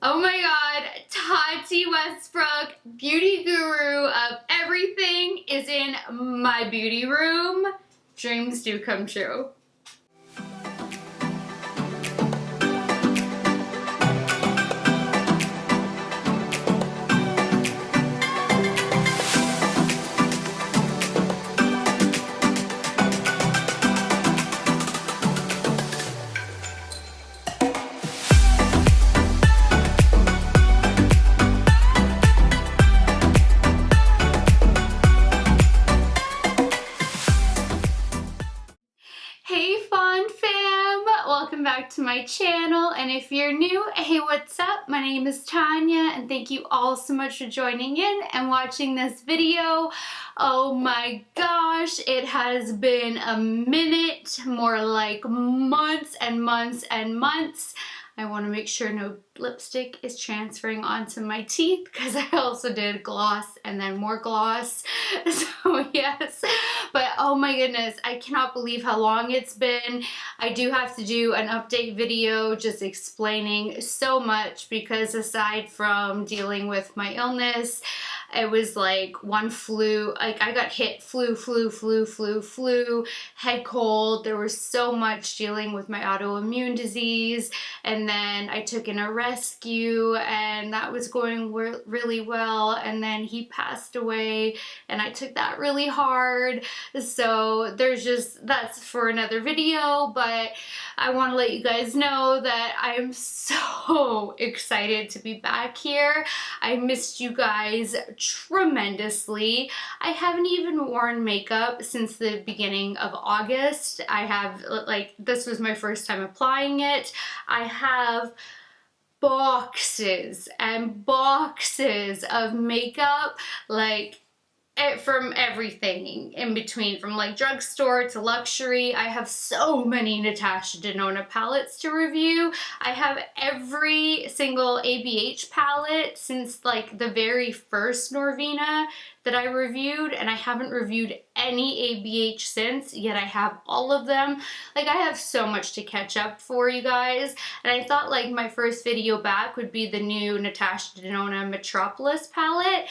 Oh my god, Tati Westbrook, beauty guru of everything, is in my beauty room. Dreams do come true. Welcome back to my channel, and if you're new, hey, what's up? My name is Tanya, and thank you all so much for joining in and watching this video. Oh my gosh, it has been a minute, more like months and months and months. I want to make sure no lipstick is transferring onto my teeth because I also did gloss and then more gloss. So yes, but oh my goodness, I cannot believe how long it's been. I do have to do an update video just explaining so much because aside from dealing with my illness, it was like one flu, like I got hit flu, head cold. There was so much dealing with my autoimmune disease, and then I took in a rescue and that was going really well, and then he passed away and I took that really hard. So there's just, that's for another video, but I want to let you guys know that I am so excited to be back here. I missed you guys tremendously. I haven't even worn makeup since the beginning of August. I have, like, this was my first time applying it. I have boxes and boxes of makeup, like from everything in between, from like drugstore to luxury. I have so many Natasha Denona palettes to review. I have every single ABH palette since like the very first Norvina that I reviewed, and I haven't reviewed any ABH since, yet I have all of them. Like, I have so much to catch up for, you guys, and I thought like my first video back would be the new Natasha Denona Metropolis palette.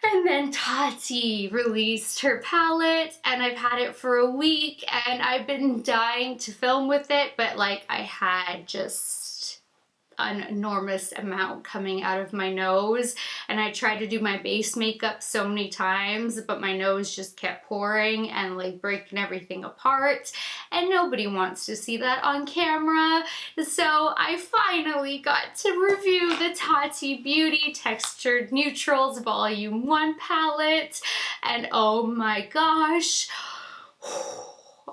And then Tati released her palette, and I've had it for a week, and I've been dying to film with it, but like I had just an enormous amount coming out of my nose, and I tried to do my base makeup so many times, but my nose just kept pouring and like breaking everything apart, and nobody wants to see that on camera. So I finally got to review the Tati Beauty Textured Neutrals Volume 1 palette, and oh my gosh,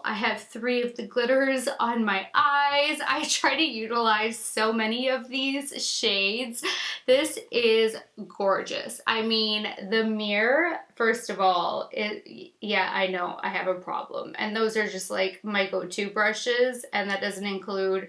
I have 3 of the glitters on my eyes. I try to utilize so many of these shades. This is gorgeous. I mean, the mirror, first of all, yeah, I know I have a problem. And those are just like my go-to brushes, and that doesn't include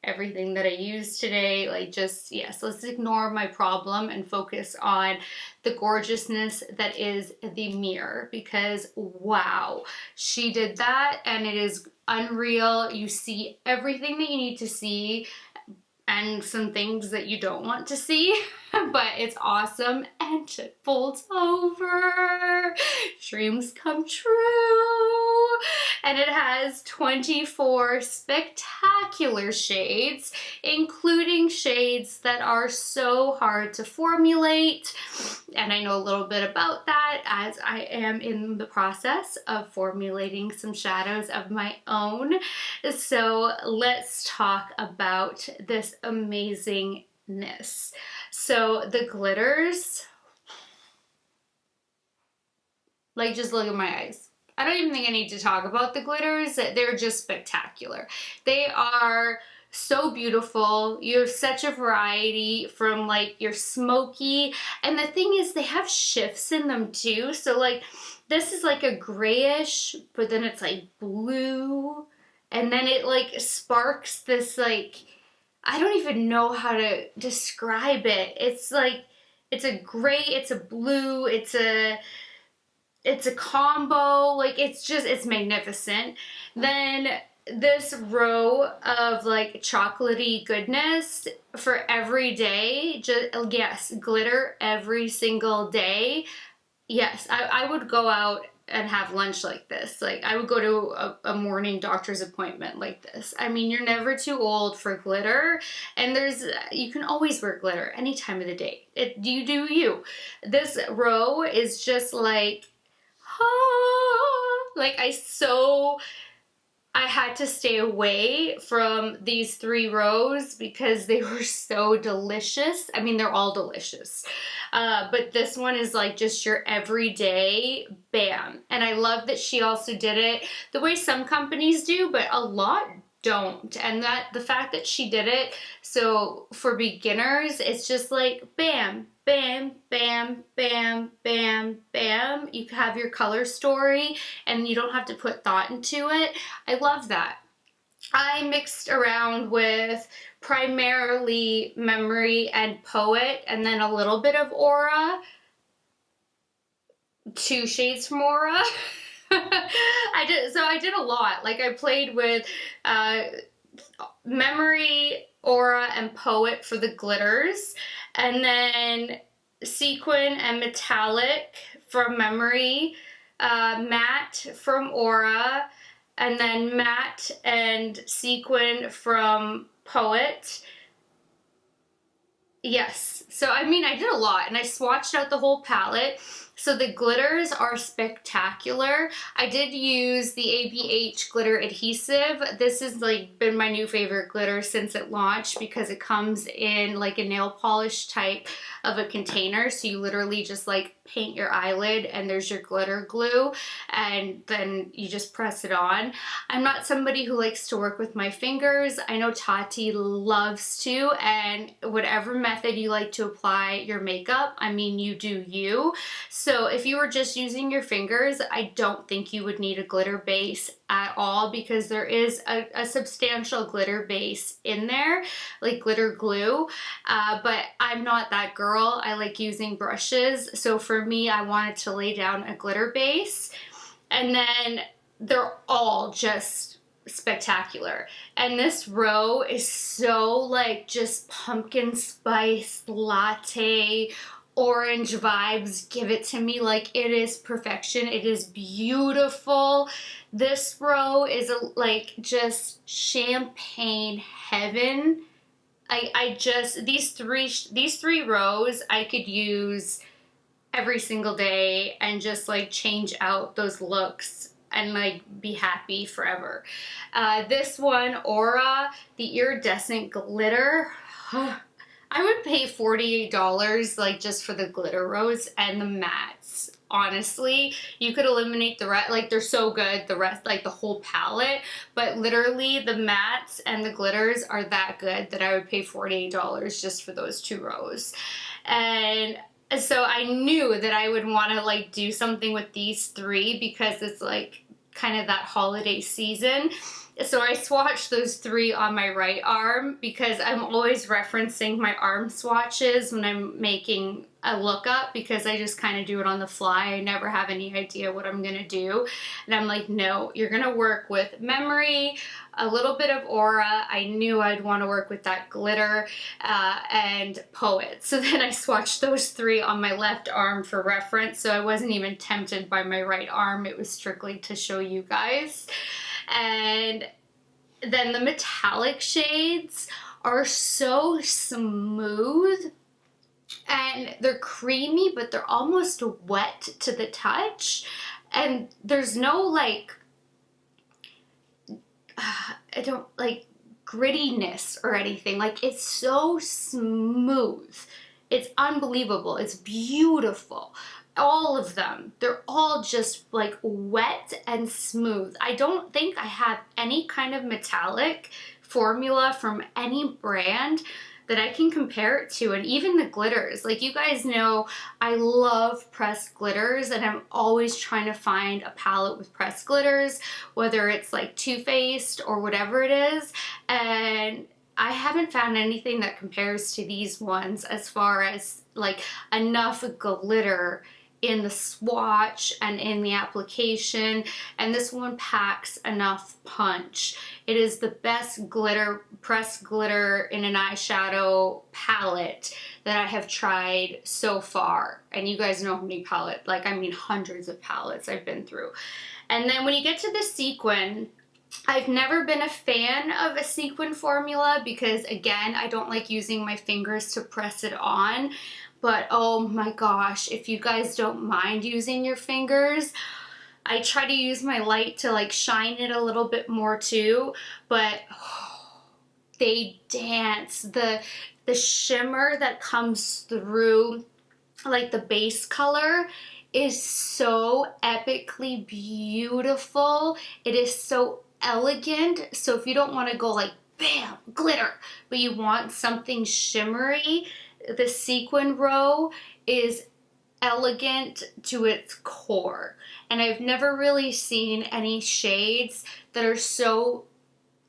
everything that I used today. Like, just, yes, let's ignore my problem and focus on the gorgeousness that is the mirror, because wow, she did that and it is unreal. You see everything that you need to see and some things that you don't want to see, but it's awesome, and it folds over. Dreams come true. And it has 24 spectacular shades, including shades that are so hard to formulate, and I know a little bit about that as I am in the process of formulating some shadows of my own. So let's talk about this amazingness. So the glitters, like, just look at my eyes. I don't even think I need to talk about the glitters. They're just spectacular. They are so beautiful. You have such a variety from like your smoky, and the thing is they have shifts in them too. So like this is like a grayish, but then it's like blue, and then it like sparks this, like, I don't even know how to describe it. It's like, it's a gray, it's a blue, it's a combo, like it's just, it's magnificent. Then this row of like chocolatey goodness for every day. Just, yes, glitter every single day. Yes, I would go out and have lunch like this. Like, I would go to a morning doctor's appointment like this. I mean, you're never too old for glitter, and you can always wear glitter any time of the day. You do you. This row is just like, like I had to stay away from these 3 rows because they were so delicious. I mean, they're all delicious. But this one is like just your everyday bam. And I love that she also did it the way some companies do, but a lot don't. And that the fact that she did it, so for beginners, it's just like bam, bam, bam, bam, bam, bam. You have your color story and you don't have to put thought into it. I love that. I mixed around with primarily Memory and Poet, and then a little bit of Aura. 2 shades from Aura. I did a lot. Like, I played with Memory, Aura, and Poet for the glitters, and then Sequin and Metallic from Memory, Matte from Aura, and then Matte and Sequin from Poet. Yes, so I mean, I did a lot, and I swatched out the whole palette. So the glitters are spectacular. I did use the ABH glitter adhesive. This has like been my new favorite glitter since it launched because it comes in like a nail polish type of a container. So you literally just like paint your eyelid and there's your glitter glue, and then you just press it on. I'm not somebody who likes to work with my fingers. I know Tati loves to, and whatever method you like to apply your makeup, I mean, you do you. So if you were just using your fingers, I don't think you would need a glitter base at all, because there is a substantial glitter base in there, like glitter glue, but I'm not that girl. I like using brushes. So for me, I wanted to lay down a glitter base, and then they're all just spectacular. And this row is so like just pumpkin spice latte, orange vibes. Give it to me. Like, it is perfection. It is beautiful. This row is like just champagne heaven. I just, these three rows I could use every single day and just like change out those looks and like be happy forever. This one, Aura, the iridescent glitter, I would pay $48 like just for the glitter rows and the mattes. Honestly, you could eliminate the rest, like they're so good, the rest, like the whole palette, but literally the mattes and the glitters are that good that I would pay $48 just for those 2 rows. And so I knew that I would want to like do something with these 3 because it's like kind of that holiday season. So I swatched those 3 on my right arm because I'm always referencing my arm swatches when I'm making a lookup, because I just kind of do it on the fly. I never have any idea what I'm going to do. And I'm like, no, you're going to work with Memory, a little bit of Aura. I knew I'd want to work with that glitter, and Poet. So then I swatched those 3 on my left arm for reference. So I wasn't even tempted by my right arm. It was strictly to show you guys. And then the metallic shades are so smooth and they're creamy, but they're almost wet to the touch. And there's no like, I don't like grittiness or anything. Like, it's so smooth. It's unbelievable. It's beautiful. All of them, they're all just like wet and smooth. I don't think I have any kind of metallic formula from any brand that I can compare it to. And even the glitters, like, you guys know I love pressed glitters, and I'm always trying to find a palette with pressed glitters, whether it's like Too Faced or whatever it is, and I haven't found anything that compares to these ones as far as like enough glitter in the swatch and in the application, and this one packs enough punch. It is the best glitter, pressed glitter in an eyeshadow palette that I have tried so far. And you guys know how many palettes, like I mean hundreds of palettes I've been through. And then when you get to the sequin, I've never been a fan of a sequin formula because, again, I don't like using my fingers to press it on. But oh my gosh, if you guys don't mind using your fingers, I try to use my light to like shine it a little bit more too, but oh, they dance. The shimmer that comes through, like the base color, is so epically beautiful. It is so elegant. So if you don't want to go like bam, glitter, but you want something shimmery, the sequin row is elegant to its core. And I've never really seen any shades that are so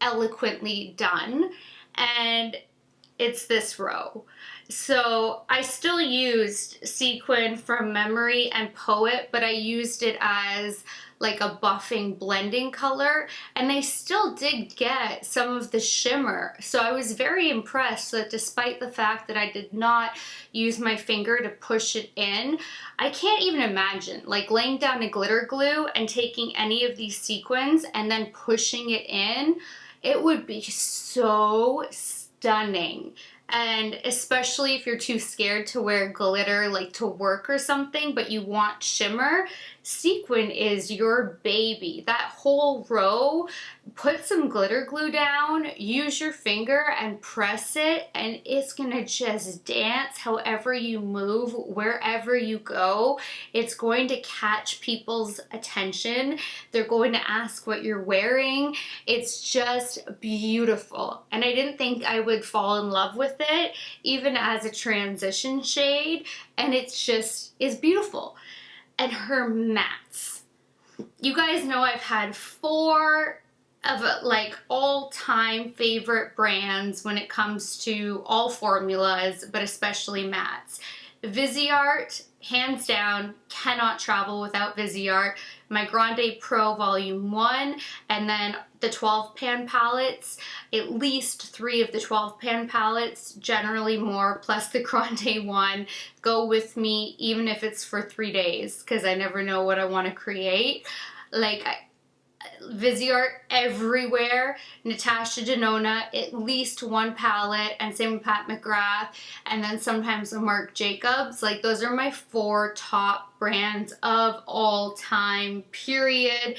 eloquently done. And it's this row. So I still used sequin from Memory and Poet, but I used it as like a buffing blending color, and they still did get some of the shimmer. So I was very impressed that despite the fact that I did not use my finger to push it in, I can't even imagine like laying down a glitter glue and taking any of these sequins and then pushing it in. It would be so stunning. And especially if you're too scared to wear glitter like to work or something, but you want shimmer, sequin is your baby. That whole row, put some glitter glue down, use your finger and press it, and it's gonna just dance however you move, wherever you go. It's going to catch people's attention. They're going to ask what you're wearing. It's just beautiful. And I didn't think I would fall in love with it, even as a transition shade, and it's beautiful. And her mattes. You guys know I've had 4 of like all-time favorite brands when it comes to all formulas, but especially mattes. Viseart, hands down, cannot travel without Viseart. My Grande Pro Volume 1, and then the 12 pan palettes, at least 3 of the 12 pan palettes, generally more, plus the Grande one, go with me even if it's for 3 days, because I never know what I want to create. Like, Viseart everywhere, Natasha Denona, at least 1 palette, and same with Pat McGrath, and then sometimes the Marc Jacobs. Like, those are my 4 top brands of all time, period.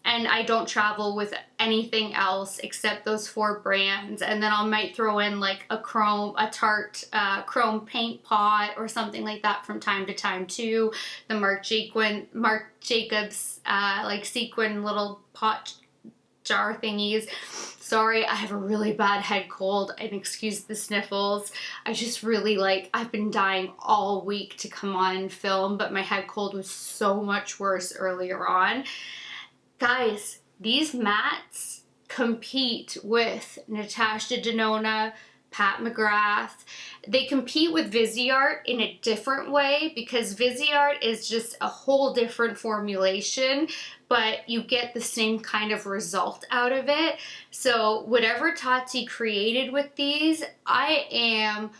And I don't travel with anything else except those 4 brands. And then I might throw in like a Tarte chrome paint pot or something like that from time to time too. The Marc Jacobs like sequin little pot jar thingies. Sorry, I have a really bad head cold, and excuse the sniffles. I just really I've been dying all week to come on and film, but my head cold was so much worse earlier on. Guys, these mattes compete with Natasha Denona, Pat McGrath. They compete with Viseart in a different way because Viseart is just a whole different formulation, but you get the same kind of result out of it. So whatever Tati created with these, I am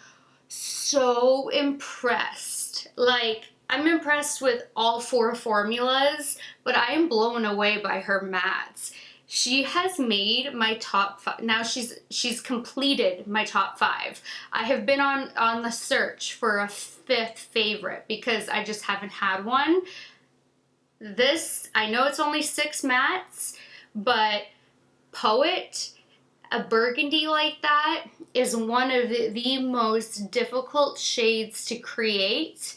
so impressed. Like, I'm impressed with all 4 formulas, but I am blown away by her mattes. She has made my top 5. Now she's completed my top 5. I have been on the search for a 5th favorite because I just haven't had one. This, I know it's only 6 mattes, but Poet, a burgundy like that, is one of the most difficult shades to create.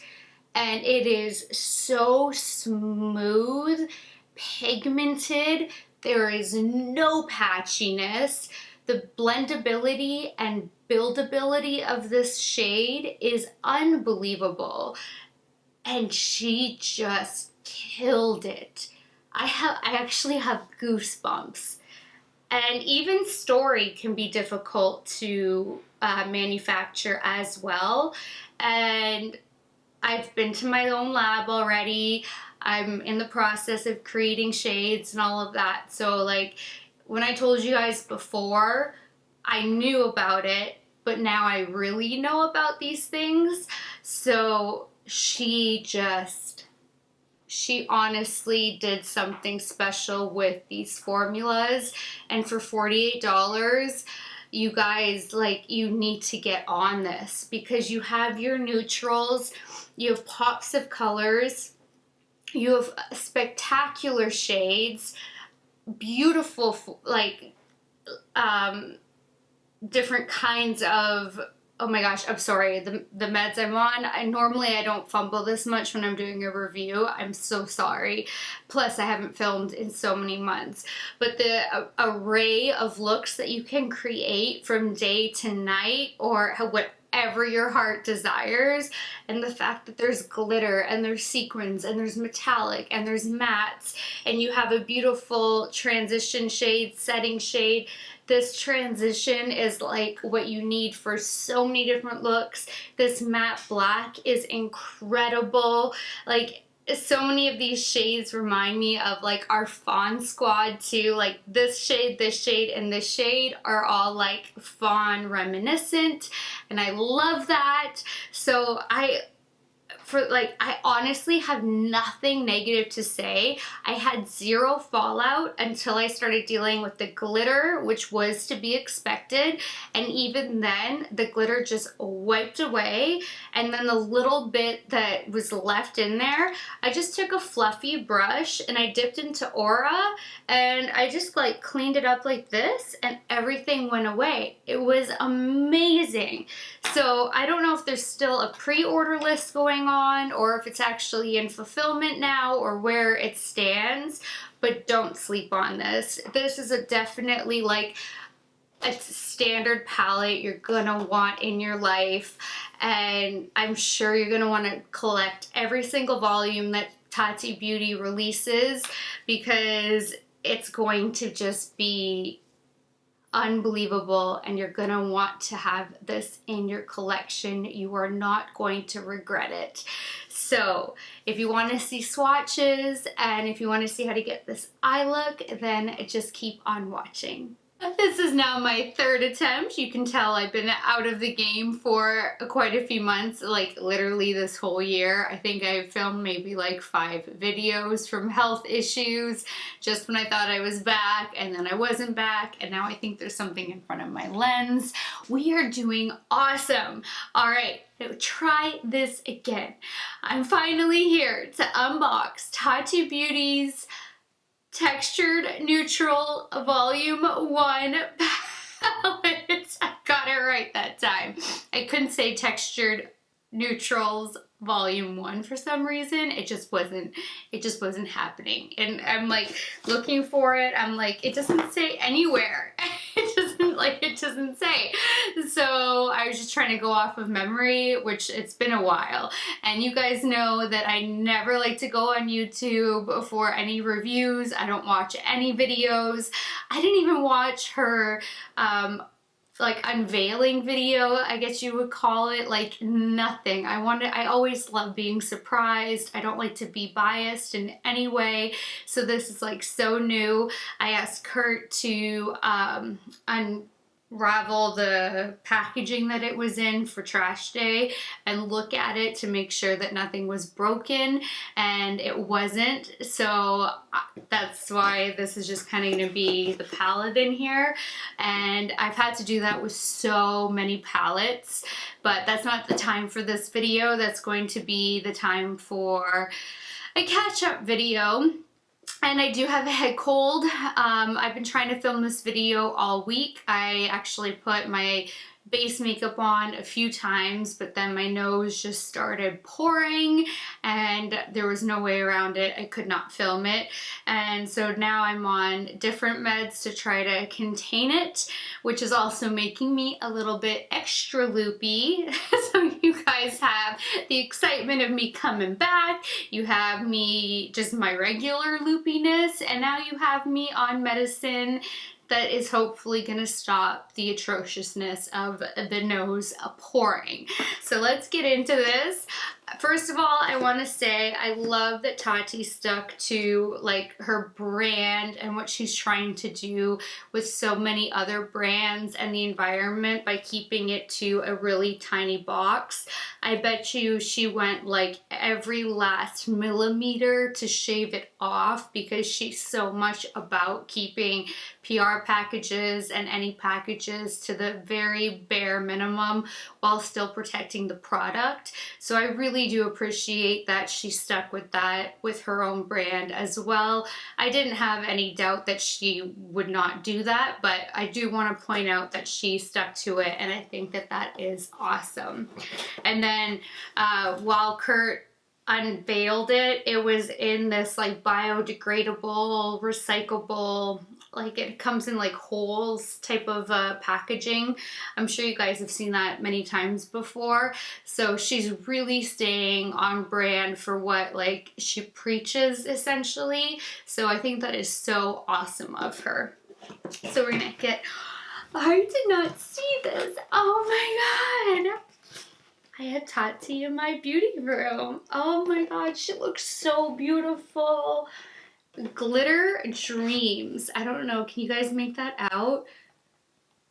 And it is so smooth, pigmented, there is no patchiness. The blendability and buildability of this shade is unbelievable. And she just killed it. I actually have goosebumps. And even Story can be difficult to manufacture as well. And I've been to my own lab already. I'm in the process of creating shades and all of that. So like when I told you guys before, I knew about it, but now I really know about these things. So she honestly did something special with these formulas, and for $48, you guys, like, you need to get on this because you have your neutrals, you have pops of colors, you have spectacular shades, beautiful, like, different kinds of, oh my gosh, I'm sorry, the meds I'm on, I don't fumble this much when I'm doing a review. I'm so sorry. Plus, I haven't filmed in so many months. But the array of looks that you can create from day to night, or whatever your heart desires, and the fact that there's glitter and there's sequins and there's metallic and there's mattes, and you have a beautiful transition shade, setting shade. This transition is like what you need for so many different looks. This matte black is incredible. Like, so many of these shades remind me of like our Fawn squad too. Like this shade, and this shade are all like Fawn reminiscent, and I love that. So I honestly have nothing negative to say. I had zero fallout until I started dealing with the glitter, which was to be expected. And even then, the glitter just wiped away. And then the little bit that was left in there, I just took a fluffy brush and I dipped into Aura and I just like cleaned it up like this and everything went away. It was amazing. So I don't know if there's still a pre-order list going on or if it's actually in fulfillment now or where it stands, but don't sleep on this. This is definitely like a standard palette you're gonna want in your life, and I'm sure you're gonna want to collect every single volume that Tati Beauty releases because it's going to just be unbelievable, and you're gonna want to have this in your collection. You are not going to regret it. So if you want to see swatches and if you want to see how to get this eye look, then just keep on watching. This is now my third attempt. You can tell I've been out of the game for quite a few months, like literally this whole year. I think I filmed maybe like 5 videos from health issues just when I thought I was back, and then I wasn't back, and now I think there's something in front of my lens. We are doing awesome. All right, now try this again. I'm finally here to unbox Tati Beauty's Textured Neutral Volume 1 palette. I got it right that time. I couldn't say Textured Neutrals Volume 1 for some reason. It just wasn't happening. And I'm like looking for it. I'm like, it doesn't say anywhere. It doesn't say. So I was just trying to go off of memory, which it's been a while. And you guys know that I never like to go on YouTube for any reviews. I don't watch any videos. I didn't even watch her like unveiling video, I guess you would call it. Like nothing. I always love being surprised. I don't like to be biased in any way. So this is like so new. I asked Kurt to unravel the packaging that it was in for trash day and look at it to make sure that nothing was broken, and it wasn't. So that's why this is just kind of going to be the palette in here, and I've had to do that with so many palettes, but that's not the time for this video. That's going to be the time for a catch-up video. And I do have a head cold. I've been trying to film this video all week. I actually put my base makeup on a few times, but then my nose just started pouring and there was no way around it. I could not film it. And so now I'm on different meds to try to contain it, which is also making me a little bit extra loopy. So you guys have the excitement of me coming back. You have me just my regular loopiness, and now you have me on medicine that is hopefully gonna stop the atrociousness of the nose pouring. So let's get into this. First of all, I want to say I love that Tati stuck to like her brand and what she's trying to do with so many other brands and the environment by keeping it to a really tiny box. I bet you she went like every last millimeter to shave it off because she's so much about keeping PR packages and any packages to the very bare minimum while still protecting the product. So I really do appreciate that she stuck with that with her own brand as well. I didn't have any doubt that she would not do that, but I do want to point out that she stuck to it, and I think that that is awesome. And then while Kurt unveiled it, it was in this like biodegradable, recyclable, like it comes in like holes type of packaging. I'm sure you guys have seen that many times before. So she's really staying on brand for what like she preaches essentially. So I think that is so awesome of her. So we're gonna get, I did not see this. Oh my God. I had Tati in my beauty room. Oh my God, she looks so beautiful. Glitter Dreams. I don't know, can you guys make that out?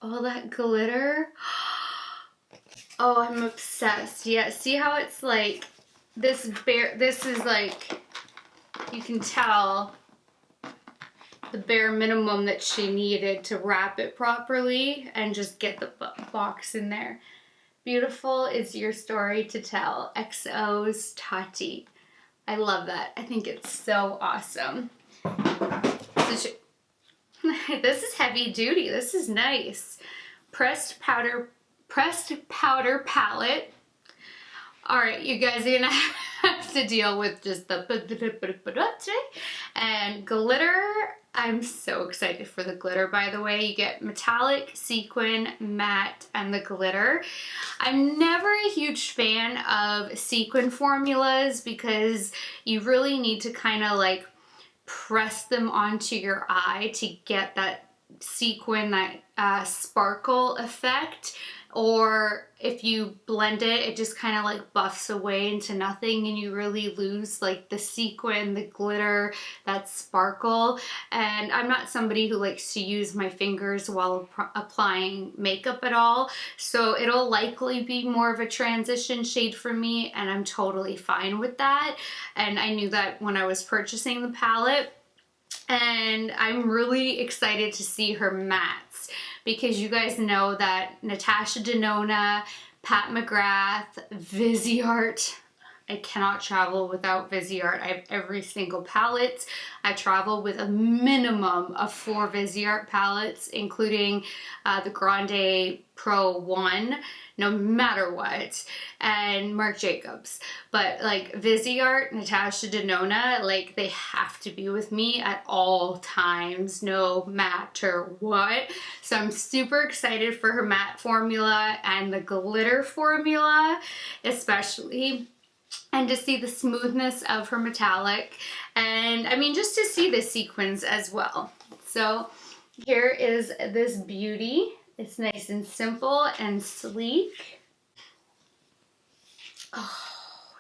All that glitter. Oh, I'm obsessed. Yeah, see how it's like, this is like, you can tell the bare minimum that she needed to wrap it properly and just get the box in there. Beautiful is your story to tell. XO's Tati. I love that. I think it's so awesome. This is heavy duty. This is nice. Pressed powder palette. All right, you guys are gonna have to deal with just the and glitter. I'm so excited for the glitter, by the way. You get metallic, sequin, matte, and the glitter. I'm never a huge fan of sequin formulas because you really need to kind of like press them onto your eye to get that sequin, that sparkle effect. Or if you blend it, it just kind of like buffs away into nothing and you really lose like the sequin, the glitter, that sparkle. And I'm not somebody who likes to use my fingers while applying makeup at all. So it'll likely be more of a transition shade for me, and I'm totally fine with that. And I knew that when I was purchasing the palette. And I'm really excited to see her mattes because you guys know that Natasha Denona, Pat McGrath, Viseart. I cannot travel without Viseart. I have every single palette. I travel with a minimum of 4 Viseart palettes, including the Grande Pro 1, no matter what, and Marc Jacobs. But like Viseart, Natasha Denona, like they have to be with me at all times, no matter what. So I'm super excited for her matte formula and the glitter formula, especially. And to see the smoothness of her metallic, and I mean just to see the sequins as well. So here is this beauty. It's nice and simple and sleek. Oh,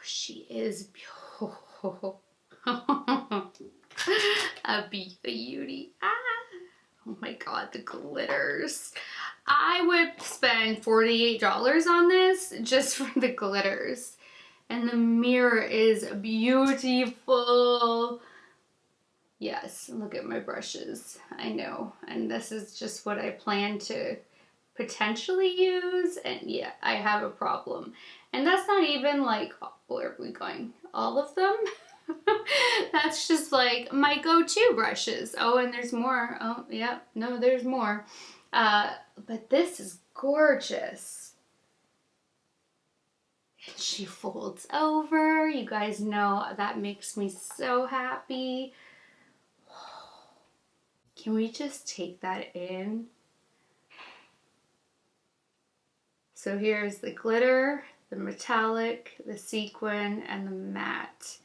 she is beautiful. A beauty. Ah. Oh my God, the glitters. I would spend $48 on this just for the glitters. And the mirror is beautiful. Yes, look at my brushes. I know. And this is just what I plan to potentially use. And yeah, I have a problem. And that's not even like, where are we going? All of them? That's just like my go-to brushes. Oh, and there's more. Oh, yeah. No, there's more. But this is gorgeous. She folds over. You guys know that makes me so happy. Can we just take that in? So here's the glitter, the metallic, the sequin, and the matte.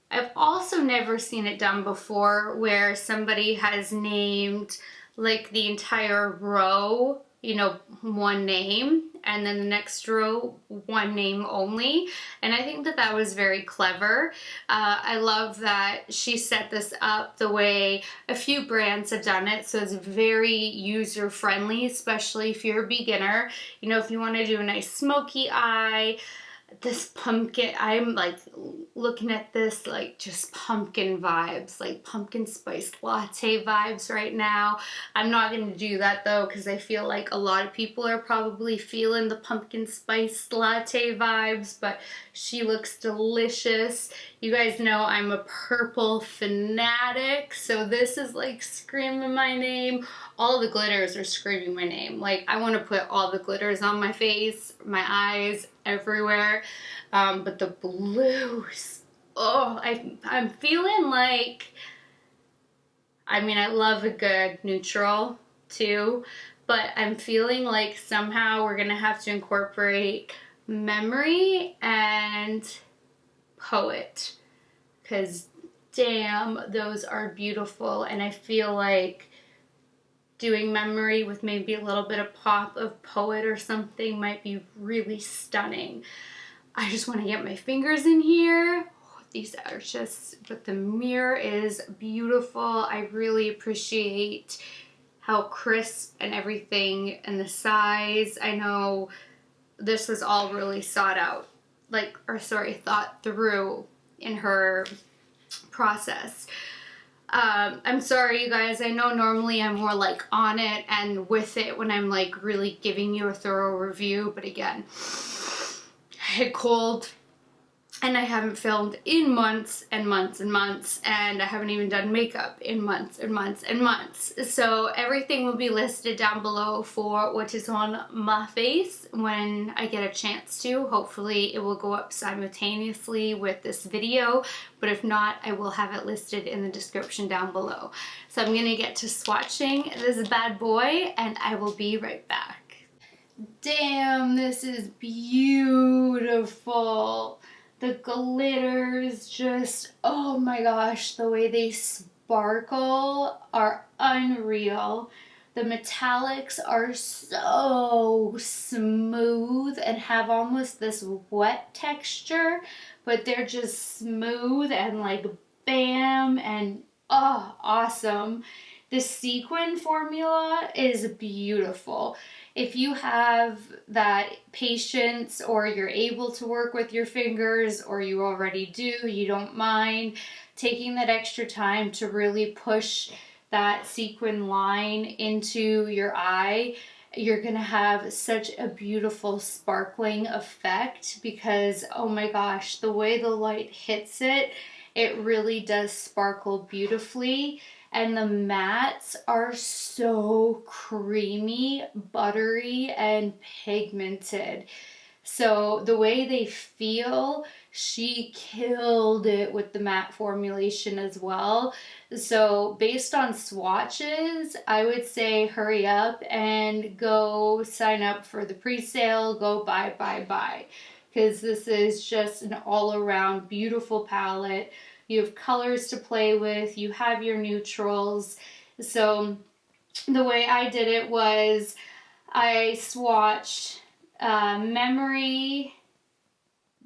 I've also never seen it done before where somebody has named like the entire row you know, one name, and then the next row, one name only. And I think that that was very clever. I love that she set this up the way a few brands have done it, so it's very user-friendly, especially if you're a beginner. You know, if you want to do a nice smoky eye, this pumpkin, I'm like looking at this like just pumpkin vibes, like pumpkin spice latte vibes right now. I'm not going to do that though, because I feel like a lot of people are probably feeling the pumpkin spice latte vibes, but she looks delicious. You guys know I'm a purple fanatic, so this is like screaming my name. All the glitters are screaming my name. Like, I want to put all the glitters on my face, my eyes, everywhere. But the blues, oh, I'm feeling like, I mean, I love a good neutral too, but I'm feeling like somehow we're gonna have to incorporate Memory and Poet, because damn, those are beautiful. And I feel like doing Memory with maybe a little bit of pop of Poet or something might be really stunning. I just want to get my fingers in here. Oh, these are just, but the mirror is beautiful. I really appreciate how crisp and everything, and the size. I know this was all really thought out, like, or sorry, thought through in her process. I'm sorry, you guys. I know normally I'm more like on it and with it when I'm like really giving you a thorough review, but again, I had cold and I haven't filmed in months and months and months, and I haven't even done makeup in months and months and months. So everything will be listed down below for what is on my face when I get a chance to. Hopefully it will go up simultaneously with this video, but if not, I will have it listed in the description down below. So I'm gonna get to swatching this bad boy and I will be right back. Damn, this is beautiful. The glitters just, oh my gosh, the way they sparkle are unreal. The metallics are so smooth and have almost this wet texture, but they're just smooth and like bam, and oh, awesome. The sequin formula is beautiful. If you have that patience, or you're able to work with your fingers, or you already do, you don't mind taking that extra time to really push that sequin line into your eye, you're gonna have such a beautiful sparkling effect, because oh my gosh, the way the light hits it, it really does sparkle beautifully. And the mattes are so creamy, buttery, and pigmented. So the way they feel, she killed it with the matte formulation as well. So based on swatches, I would say hurry up and go sign up for the pre-sale, go buy, because this is just an all-around beautiful palette. You have colors to play with, you have your neutrals. So the way I did it was I swatched Memory,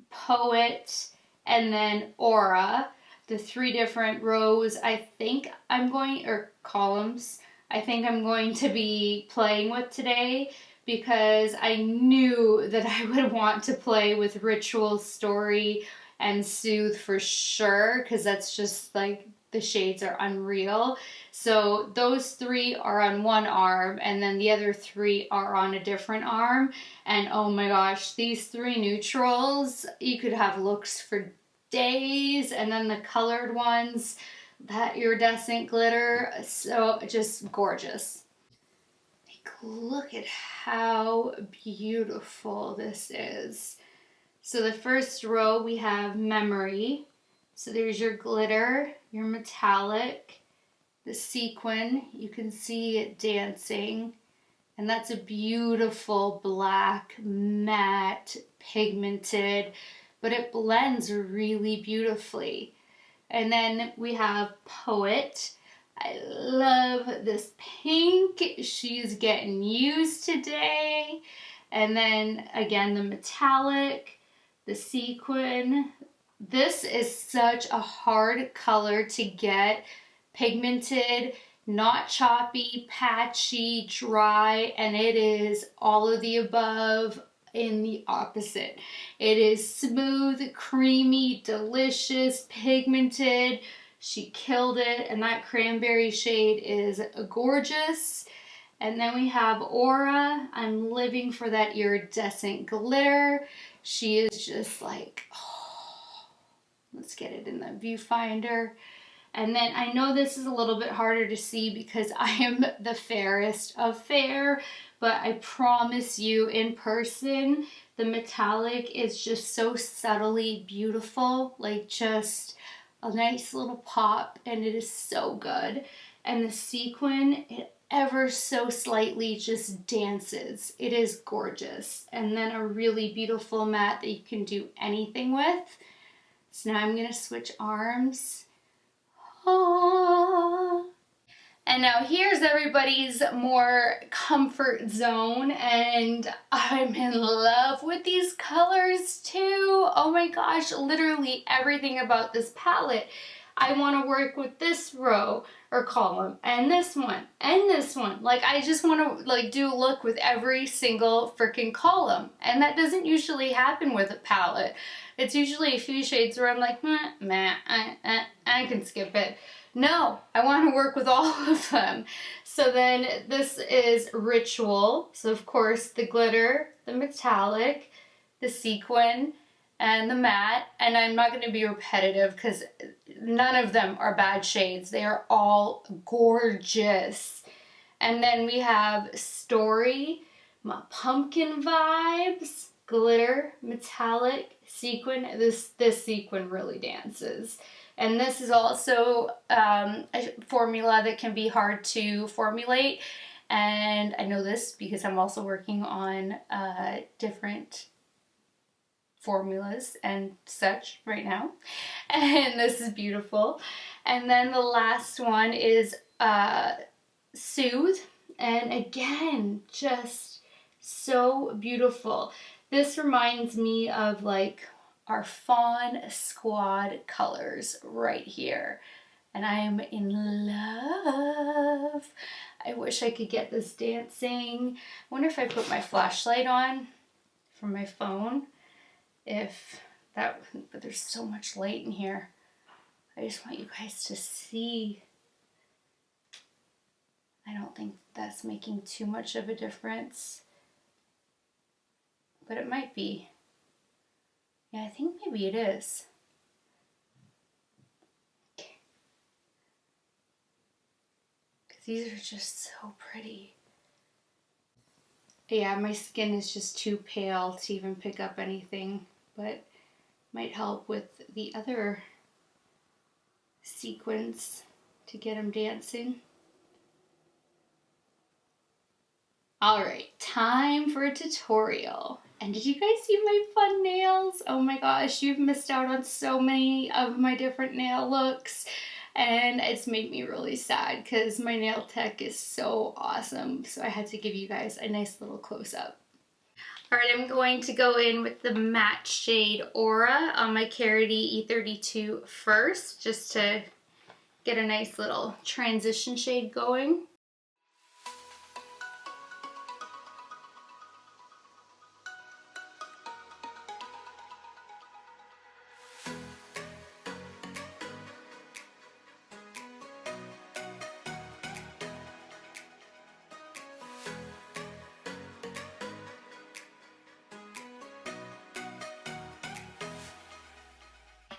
Poet, and then Aura, the 3 different rows I think I'm going, or columns, I think I'm going to be playing with today, because I knew that I would want to play with Ritual, Story, and Soothe for sure, because that's just like, the shades are unreal. So those 3 are on one arm, and then the other 3 are on a different arm. And oh my gosh, these 3 neutrals, you could have looks for days. And then the colored ones, that iridescent glitter, so just gorgeous. Like, look at how beautiful this is. So the first row we have Memory. So there's your glitter, your metallic, the sequin, you can see it dancing, and that's a beautiful black, matte, pigmented, but it blends really beautifully. And then we have Poet. I love this pink. She's getting used today. And then again, the metallic, the sequin. This is such a hard color to get pigmented, not choppy, patchy, dry, and it is all of the above in the opposite. It is smooth, creamy, delicious, pigmented. She killed it, and that cranberry shade is gorgeous. And then we have Aura. I'm living for that iridescent glitter. She is just like, oh, let's get it in the viewfinder. And then I know this is a little bit harder to see because I am the fairest of fair, but I promise you in person, the metallic is just so subtly beautiful, like just a nice little pop, and it is so good. And the sequin, it ever so slightly just dances. It is gorgeous. And then a really beautiful matte that you can do anything with. So now I'm gonna switch arms. Ah. And now here's everybody's more comfort zone, and I'm in love with these colors too. Oh my gosh, literally everything about this palette. I want to work with this row or column and this one and this one. Like I just want to like do a look with every single freaking column, and that doesn't usually happen with a palette. It's usually a few shades where I'm like, I can skip it. No, I want to work with all of them. So then this is Ritual. So of course the glitter, the metallic, the sequin, and the matte. And I'm not going to be repetitive because none of them are bad shades. They are all gorgeous. And then we have Story, my pumpkin vibes, glitter, metallic, sequin. This sequin really dances. And this is also a formula that can be hard to formulate. And I know this because I'm also working on different formulas and such right now. And this is beautiful. And then the last one is Soothe. And again, just so beautiful. This reminds me of like our Fawn Squad colors right here. And I am in love. I wish I could get this dancing. I wonder if I put my flashlight on from my phone. If that, but there's so much light in here. I just want you guys to see. I don't think that's making too much of a difference, but it might be. Yeah, I think maybe it is. Because these are just so pretty. Yeah, my skin is just too pale to even pick up anything, but might help with the other sequins to get them dancing. Alright, time for a tutorial. And did you guys see my fun nails? Oh my gosh, you've missed out on so many of my different nail looks. And it's made me really sad because my nail tech is so awesome. So I had to give you guys a nice little close-up. Alright, I'm going to go in with the matte shade Aura on my Carity E32 first, just to get a nice little transition shade going.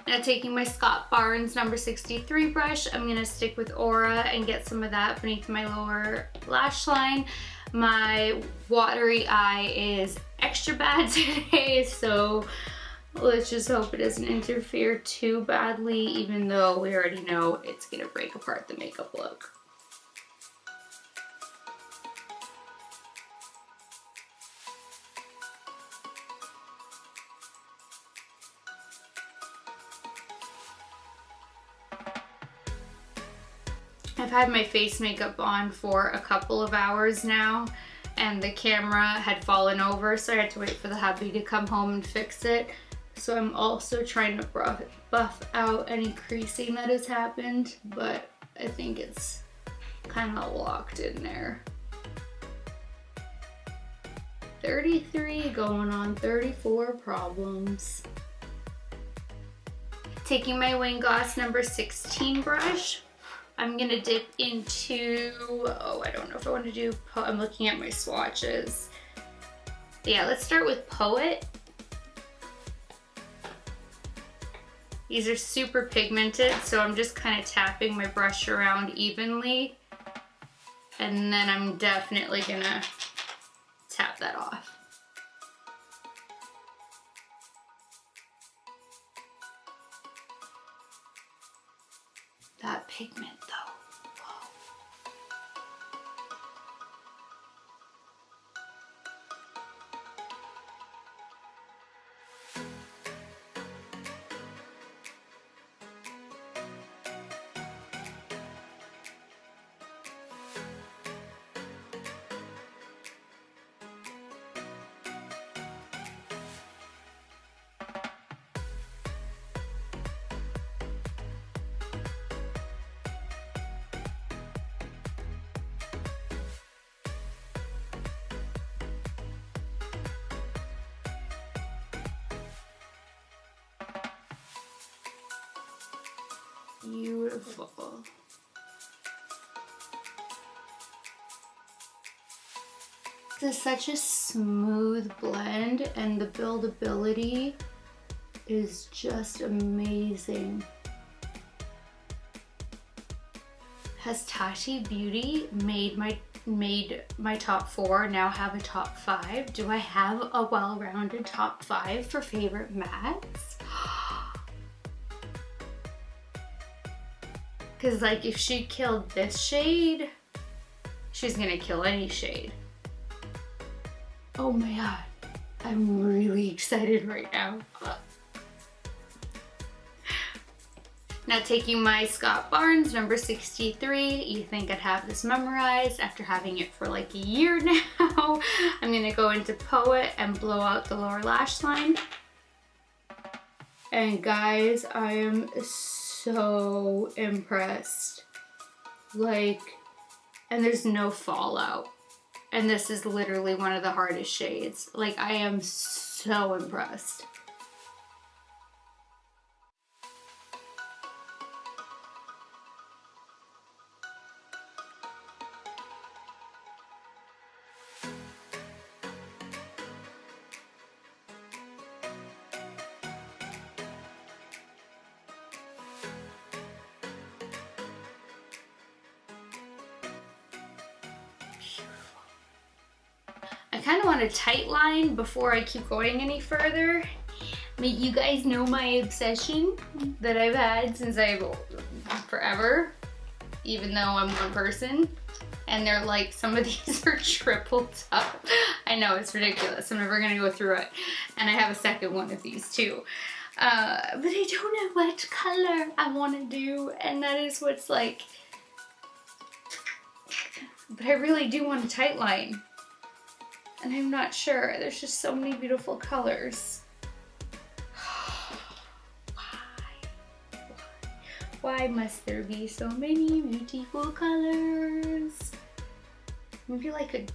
Now taking my Scott Barnes number 63 brush, I'm going to stick with Aura and get some of that beneath my lower lash line. My watery eye is extra bad today, so let's just hope it doesn't interfere too badly, even though we already know it's going to break apart the makeup look. I've had my face makeup on for a couple of hours now, and the camera had fallen over, so I had to wait for the hubby to come home and fix it. So I'm also trying to buff out any creasing that has happened, but I think it's kind of locked in there. 33 going on 34 problems. Taking my Wing Gloss number 16 brush, I'm gonna dip into, oh, I don't know if I want to do, I'm looking at my swatches. Yeah, let's start with Poet. These are super pigmented, so I'm just kind of tapping my brush around evenly. And then I'm definitely gonna tap that off. That pigment though. Whoa. Beautiful. This is such a smooth blend, and the buildability is just amazing. Has Tati Beauty made my top 4 now have a top 5? Do I have a well-rounded top 5 for favorite mattes? Because like if she killed this shade, she's gonna kill any shade. Oh my god, I'm really excited right now. Now taking my Scott Barnes number 63, you think I'd have this memorized after having it for like a year now. I'm gonna go into Poet and blow out the lower lash line. And guys, I am so impressed. Like, and there's no fallout. And this is literally one of the hardest shades. Like, I am so impressed. I kind of want a tight line before I keep going any further. Make you guys know my obsession that I've had since forever, even though I'm one person. And they're like, some of these are tripled up. I know, it's ridiculous. I'm never gonna go through it. And I have a second one of these too. But I don't know what color I wanna do, and that is what's like, but I really do want a tight line. And I'm not sure. There's just so many beautiful colors. Why must there be so many beautiful colors? Maybe like a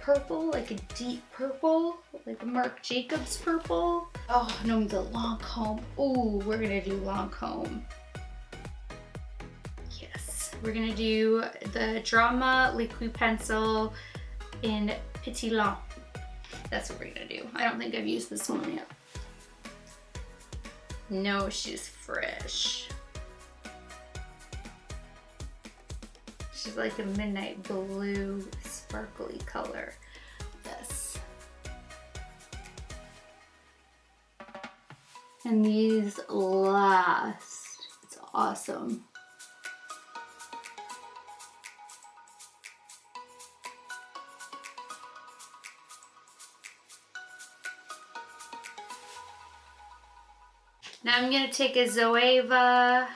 purple, like a deep purple, like a Marc Jacobs purple. Oh no, the Lancome. Oh, we're gonna do Lancome. Yes, we're gonna do the Drama Liquid Pencil in Petit Long. That's what we're gonna do. I don't think I've used this one yet. No, she's fresh. She's like a midnight blue sparkly color. This. And these last. It's awesome. Now I'm gonna take a Zoeva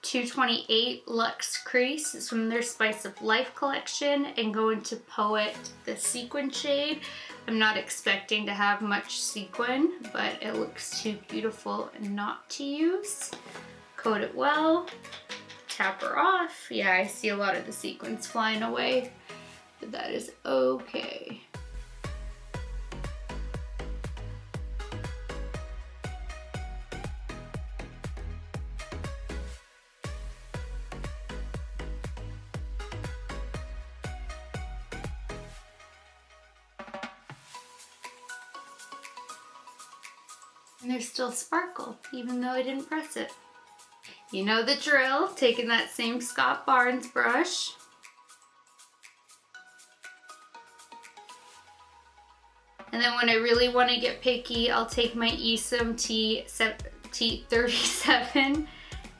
228 Luxe Crease. It's from their Spice of Life collection, and go into Poet, the sequin shade. I'm not expecting to have much sequin, but it looks too beautiful not to use. Coat it well, tap her off. Yeah, I see a lot of the sequins flying away, but that is okay. And there's still sparkle, even though I didn't press it. You know the drill, taking that same Scott Barnes brush. And then when I really want to get picky, I'll take my Esom T37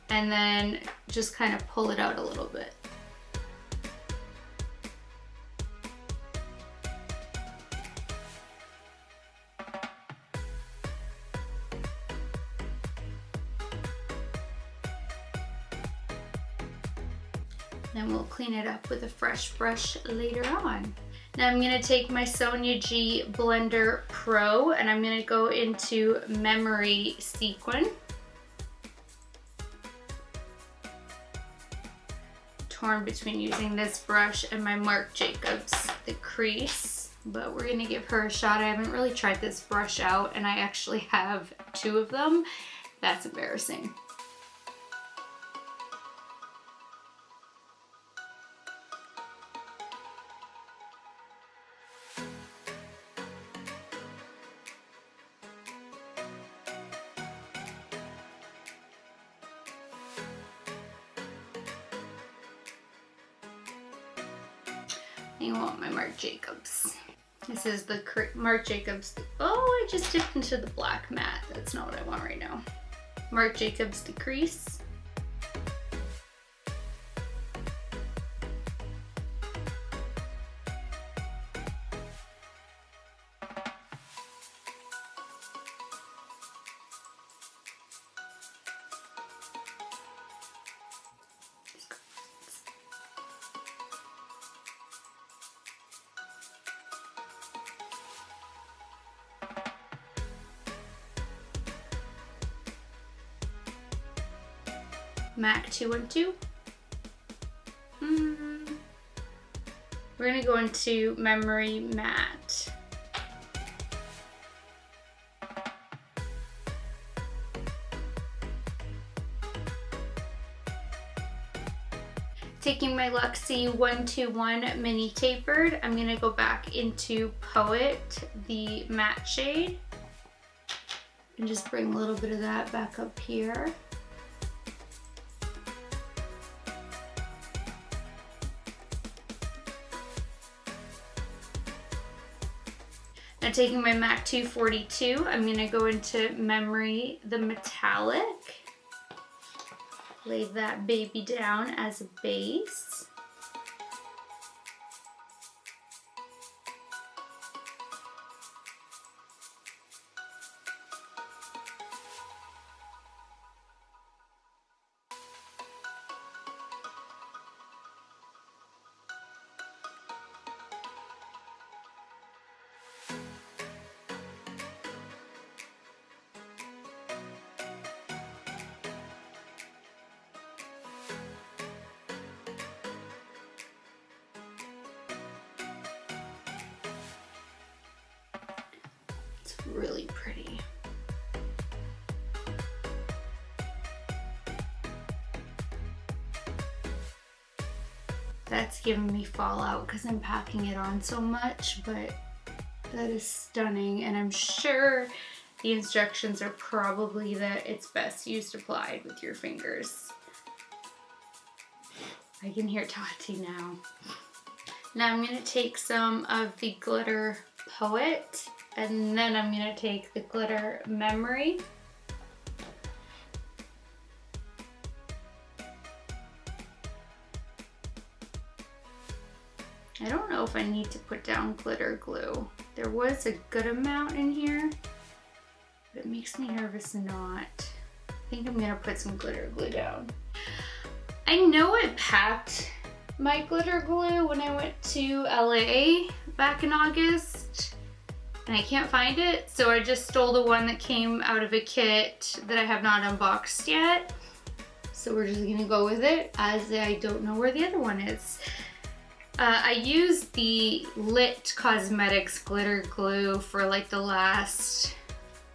and then just kind of pull it out a little bit. Then we'll clean it up with a fresh brush later on. Now I'm going to take my SoniaG Blender Pro and I'm going to go into Memory Sequin. Torn between using this brush and my Marc Jacobs, the crease, but we're going to give her a shot. I haven't really tried this brush out and I actually have 2 of them. That's embarrassing. You want my Marc Jacobs. This is the Marc Jacobs. Oh, I just dipped into the black matte. That's not what I want right now. Marc Jacobs, the crease. MAC 212. We're gonna go into Memory Matte. Taking my Luxie 121 Mini Tapered, I'm gonna go back into Poet, the matte shade, and just bring a little bit of that back up here. Now taking my MAC 242, I'm going to go into Memory, the metallic. Lay that baby down as a base. Really pretty. That's giving me fallout because I'm packing it on so much, but that is stunning, and I'm sure the instructions are probably that it's best used applied with your fingers. I can hear Tati now. Now I'm going to take some of the glitter Poet, and then I'm going to take the glitter Memory. I don't know if I need to put down glitter glue. There was a good amount in here, but it makes me nervous not. I think I'm going to put some glitter glue down. I know I packed my glitter glue when I went to LA back in August, and I can't find it, so I just stole the one that came out of a kit that I have not unboxed yet. So we're just gonna go with it, as I don't know where the other one is. I used the Lit Cosmetics glitter glue for like the last,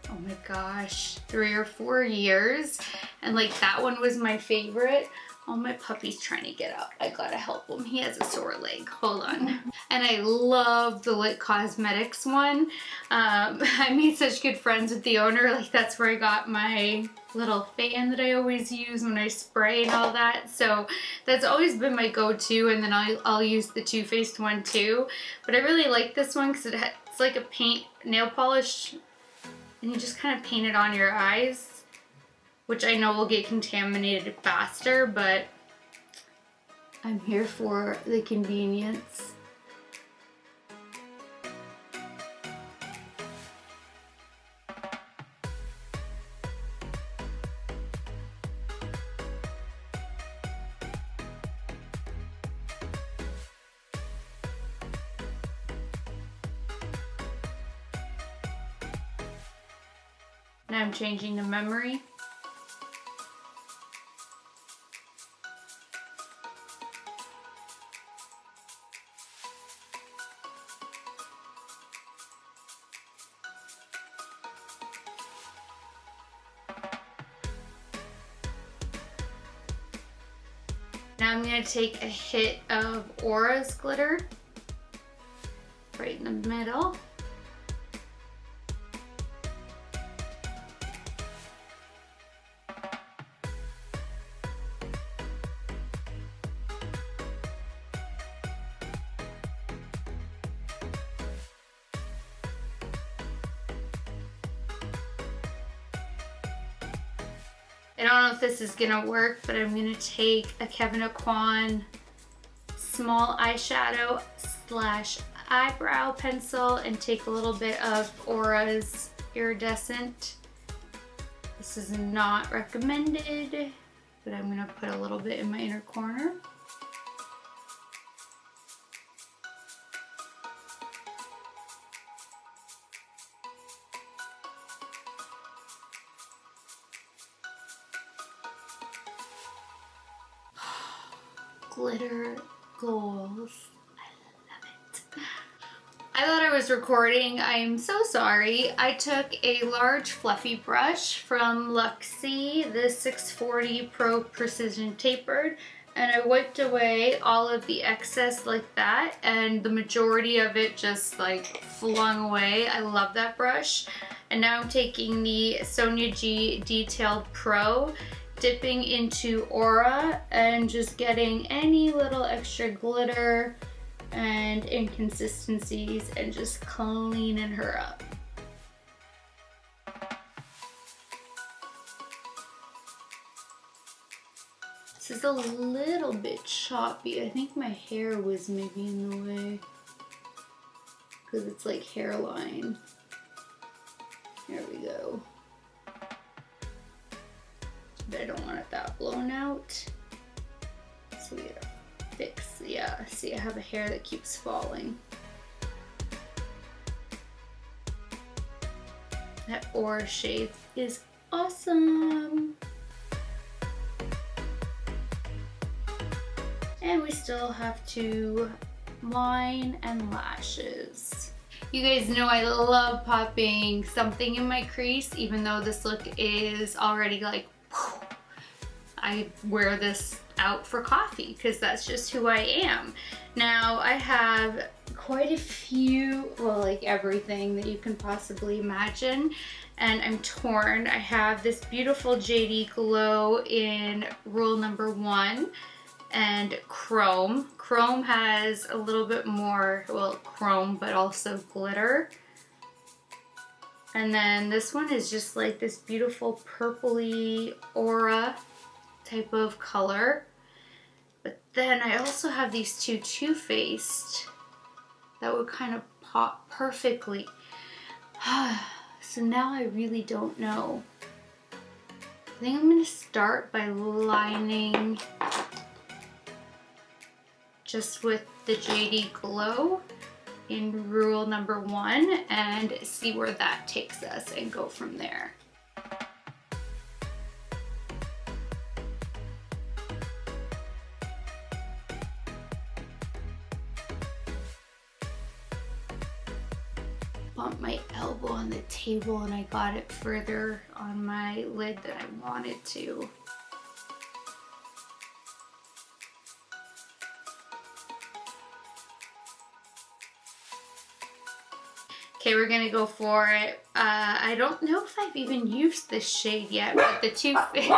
oh my gosh, 3 or 4 years. And like that one was my favorite. Oh, my puppy's trying to get up. I gotta help him. He has a sore leg. Hold on. And I love the Lit Cosmetics one. I made such good friends with the owner. Like that's where I got my little fan that I always use when I spray and all that. So that's always been my go-to. And then I'll use the Too Faced one too. But I really like this one because it's like a paint nail polish, and you just kind of paint it on your eyes, which I know will get contaminated faster, but I'm here for the convenience. Now I'm changing the memory. Now I'm going to take a hit of Aura's glitter right in the middle. I don't know if this is gonna work, but I'm gonna take a Kevyn Aucoin small eyeshadow slash eyebrow pencil and take a little bit of Aura's Iridescent. This is not recommended, but I'm gonna put a little bit in my inner corner. Glitter goals. I love it. I thought I was recording. I am so sorry. I took a large fluffy brush from Luxie, the 640 Pro Precision Tapered, and I wiped away all of the excess like that, and the majority of it just like flung away. I love that brush. And now I'm taking the SoniaG Detailed Pro, dipping into Aura and just getting any little extra glitter and inconsistencies and just cleaning her up. This is a little bit choppy. I think my hair was maybe in the way because it's like hairline. There we go. But I don't want it that blown out. So we gotta fix, yeah, see I have a hair that keeps falling. That Aura shade is awesome. And we still have to line and lashes. You guys know I love popping something in my crease, even though this look is already like, I wear this out for coffee because that's just who I am. Now I have quite a few, well, like everything that you can possibly imagine, and I'm torn. I have this beautiful JD Glow in Rule Number 1 and Chrome. Chrome has a little bit more, well, chrome, but also glitter. And then this one is just like this beautiful purpley aura type of color. But then I also have these two Too Faced that would kind of pop perfectly. So now I really don't know. I think I'm gonna start by lining just with the JD Glow in rule number 1 and see where that takes us and go from there. Bumped my elbow on the table and I got it further on my lid than I wanted to. Okay, we're gonna go for it. I don't know if I've even used this shade yet, but the Too Faced.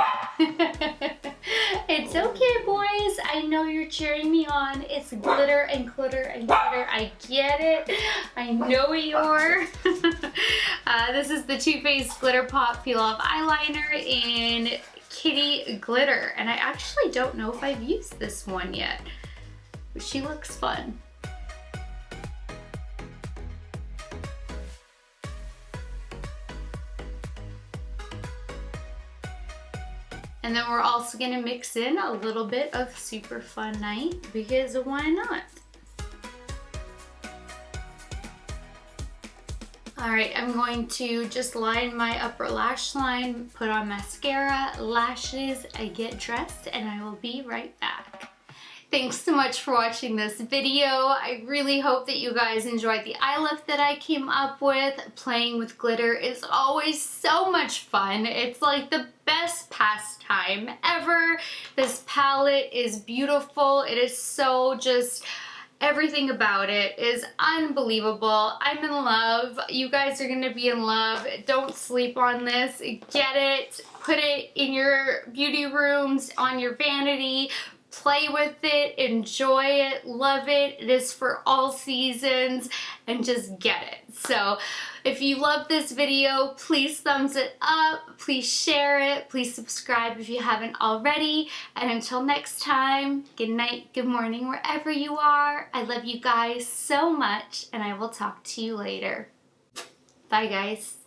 It's okay, boys. I know you're cheering me on. It's glitter and glitter and glitter. I get it. I know you are. This is the Too Faced Glitter Pop Peel Off Eyeliner in Kitty Glitter. And I actually don't know if I've used this one yet, but she looks fun. And then we're also gonna mix in a little bit of Super Fun Night, because why not? All right, I'm going to just line my upper lash line, put on mascara, lashes, I get dressed, and I will be right back. Thanks so much for watching this video. I really hope that you guys enjoyed the eye look that I came up with. Playing with glitter is always so much fun. It's like the best pastime ever. This palette is beautiful. It is so just, everything about it is unbelievable. I'm in love. You guys are gonna be in love. Don't sleep on this. Get it. Put it in your beauty rooms, on your vanity. Play with it, enjoy it, love it. It is for all seasons, and just get it. So if you love this video, please thumbs it up, please share it, please subscribe if you haven't already. And until next time, good night, good morning, wherever you are. I love you guys so much, and I will talk to you later. Bye, guys.